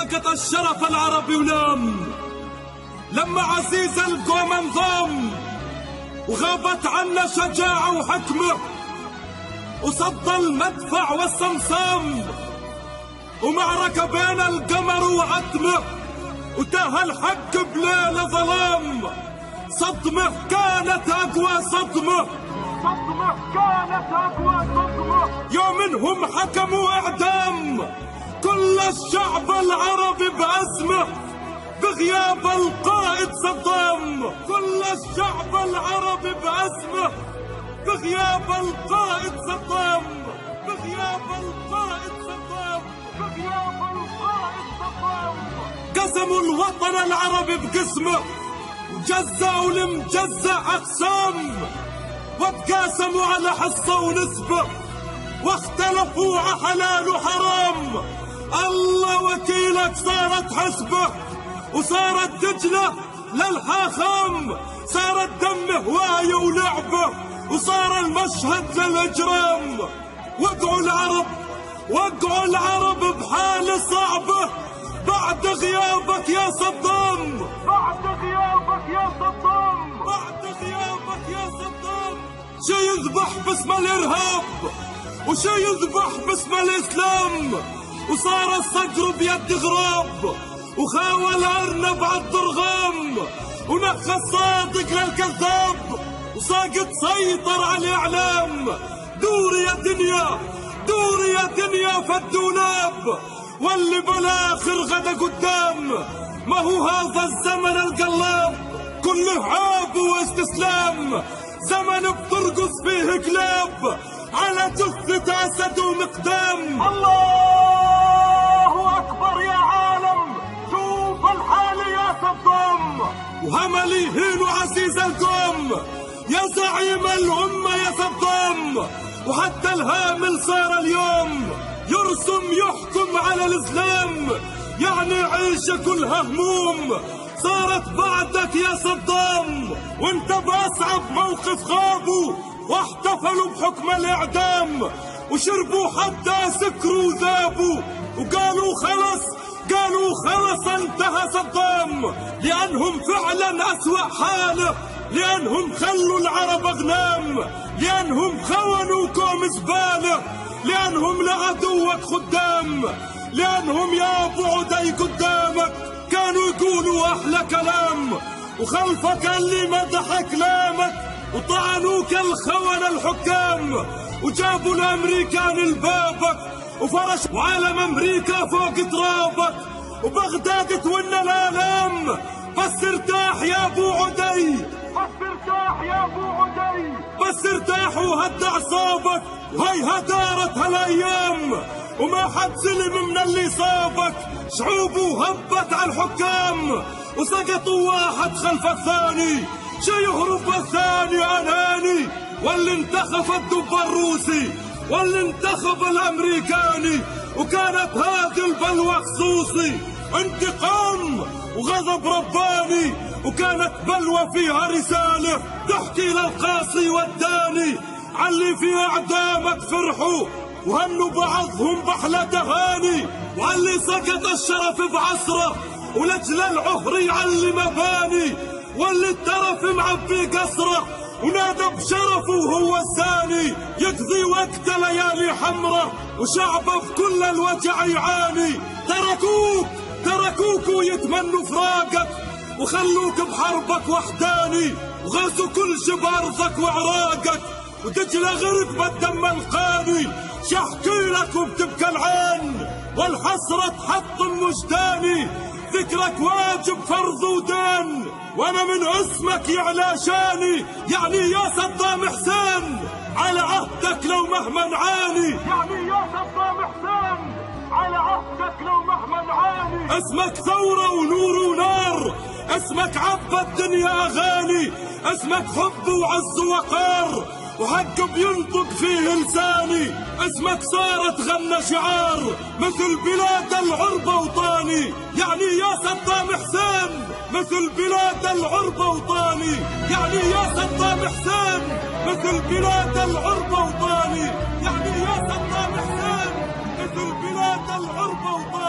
سقط الشرف العربي ونام، لما عزيز القوم انضم وغابت عنا شجاعة وحكمة، وصد المدفع والصمصام، ومعركة بين القمر وعتمة، وتاه الحق بليل ظلام. صدمة كانت أقوى صدمة، صدمة كانت أقوى صدمة، يومنهم حكموا إعدام كل الشعب العربي بأزمة بغياب القائد صدام. كل الشعب العربي بأزمة بغياب القائد صدام، بغياب القائد صدام، بغياب القائد صدام. قسموا الوطن العربي بقسمه وجزأوا المجزأ أقسام، وتقاسموا على حصة ونسبة واختلفوا على حلال وحرام. الله وكيلك صارت حسبة وصارت دجلة للحاخام، صار الدم هواية ولعبة وصار المشهد للإجرام. وقعوا العرب، وقعوا العرب بحالة صعبة بعد غيابك يا صدام، بعد غيابك يا صدام، بعد غيابك يا صدام. شي يذبح باسم الإرهاب وشي يذبح باسم الإسلام، وصار الصقر بيد غراب وخاوى الأرنب عالضرغام، ونخى الصادق للكذاب وساقط سيطر على الإعلام. دوري يا دنيا، دوري يا دنيا في الدولاب، واللي بالاخر غدا قدام. ما هو هذا الزمن القلاب كله عاب واستسلام، زمن بترقص فيه كلاب على جثة أسد ومقدام. الله أكبر يا عالم، شوف الحال يا صدام. وهملي هين عزيز القوم يا زعيم الأمة يا صدام، وحتى الهامل صار اليوم يرسم يحكم على الإسلام، يعني عيشة كلها هموم صارت بعدك يا صدام. وانت بأصعب موقف خابوا واحتفلوا بحكم الإعدام، وشربوا حتى سكروا وذابوا وقالوا خلص، قالوا خلص انتهى صدام، لأنهم فعلا أسوأ حالة، لأنهم خلوا العرب أغنام، لأنهم خونوا كوم زبالة، لأنهم لعدوك خدام، لأنهم يا أبو عدي قدامك كانوا يقولوا أحلى كلام، وخلفك اللي مدح كلامك وطعنوك الخونة الحكام، وجابوا الأمريكان لبابك وفرشوا علم أمريكا فوق ترابك، وبغداد تولى الآلام. بس ارتاح يا أبو عدي، بس ارتاح يا أبو عدي، بس ارتاح وهد أعصابك، وهيها دارت هالأيام وما حد سلم من اللي صابك. شعوبه هبت على الحكام وسقطوا واحد خلف الثاني، شي يهرب الثاني أناني، واللي انتخب الدب الروسي واللي انتخب الأمريكاني، وكانت هذه البلوى خصوصي انتقام وغضب رباني، وكانت بلوى فيها رسالة تحكي للقاصي والداني علي في أعدامك فرحوا وهنوا بعضهم بحلى تهاني، وعلي سقط الشرف بعصره ولجل العهر يعلي مباني، واللي الترف معبي قصره ونادى بشرفه وهو الثاني، يقضي وقت ليالي حمره وشعبه في كل الوجع يعاني. تركوك ويتمنوا فراقك وخلوك بحربك وحداني، وغزوا كل شبارزك وعراقك ودجلة غرق بالدم القاني. شحكي لك وبتبكى العين والحسرة تحطم وجداني، ذكرك واجب فرض ودين وانا من اسمك يعلى شاني، يعني يا صدام حسين على عهدك لو مهما نعاني، يعني يا صدام حسين على عهدك لو مهما نعاني. اسمك ثورة ونور ونار، اسمك عبى الدنيا اغاني، اسمك حب وعز وقار وحق بينطق فيه لساني، اسمك صارت غنى شعار مثل بلاد العرب وطاني، يعني يا صدام حسين مثل بلاد العرب وطاني، يعني يا صدام حسين مثل بلاد العرب وطاني، يعني يا صدام حسين مثل بلاد العرب وطاني.